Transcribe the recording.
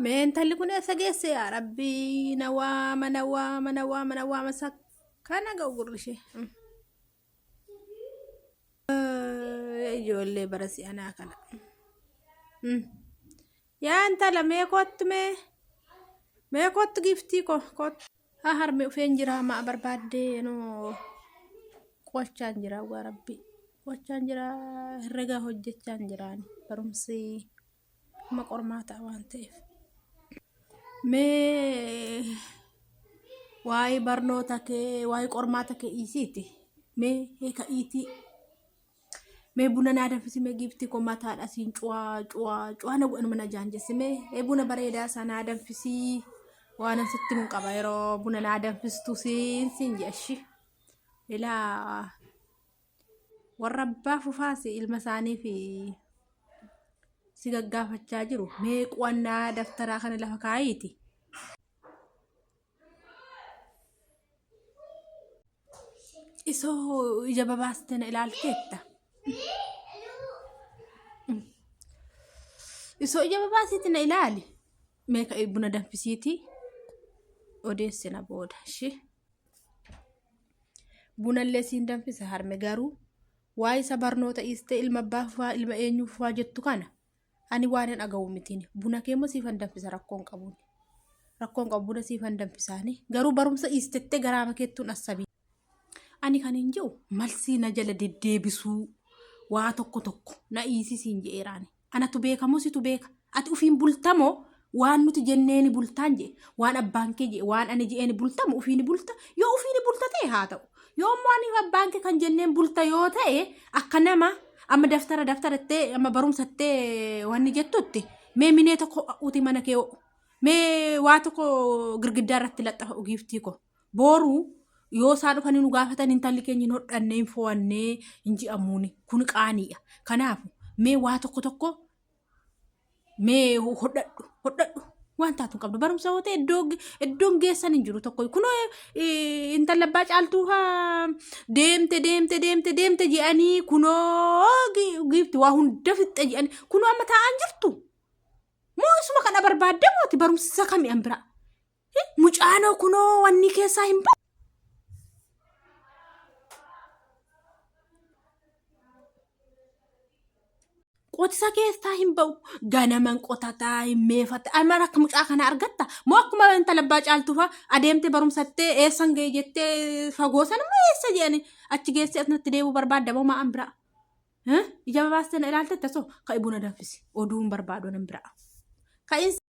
من تلقون سجس يا ربي نوام نوام نوام نوام سكنا قول شيء يجول برسي أنا كنا يا أنت لما كنت ما كنت جفتي كنت هرمي فين جرا ما برباد نو قوشان جرا وربي قوشان جرا رجع هجتان جراني برمسي ما قرمات أوان تيف مي واي برنوتك واي قرماتك إيسيتي مي هيك إيتي مي بونا نادم في سمي جبتي كوماتا أسين جوا أنا وأنا من أجانج سمي بونا بريدا سنادم في سي وأنا ست من قبايرو بونا نادم في ستوسين سنجشي إلى والربا ففاسي المساني في سيغا فتاجرو ميك وانا دفترا خان لفكايتي إسو إجابة باستن إلى الكتة إسو إجابة باستن إلى لي ميك إبنا دنفسيتي أوديسنا بود شي بنا اللي سين دنفس هرمي غارو واي سبرنوتا إستا المبافا المأينيو فاجتو كان ani waanen agawu mitini buna keemo sifan danfisa rakkoon qabu buna sifan danfisani garuu barumsa istette garaama keettun asabi ani kanin jiru malsi na jala deddeebisuu waa tokko na iisisiin je'eraani anatu beeka musitu beeka ati ufiin bultamoo waan nuti jenneeni bultaan je waan abbaan kee je waan ani je'eni bultamu ufiini bulta yoo ufiini bulta ta'e haa ta'u yoo ani abbaan kee kan jenneen bulta yoo ta'e akka nama amma daftara te amma barumsatte wanni jettutti mee minee tokko uti mana kee mee waa tokko girgiddaa irratti laxxafa ugiftii ko booru yoo saadhu kan nu gaafatan intalli keenya hodhannee fo'annee inji amuuni kun qaaniidha kanaafu mee waa tokko mee hodhadhu waan taatu qabdu barumsa wote iddoon geessan hin jiru tokko kuno intalla abbaa caaltuu haa deemte je'anii kuno gifti waa hunda fixxe je'anii kuno amma taa'an jirtu moo isuma kana barbaadde mooti barumsa kami an bira mucaanoo kuno wanni keessaa hin ba'u qotisa keessaa hin ba'u ganaman qotataa hin meefate amma akka mucaa kana argatta moo akkuma intala abbaa caaltuu faa adeemte barumsattee eessan ga'e jettee fagoo sana moo eessa je'anii achi geessee asnatti deebuu barbaadda moo maan bira ija babaastee na ilaaltetta so ka'i buna danfisi oduun barbaadu nan bira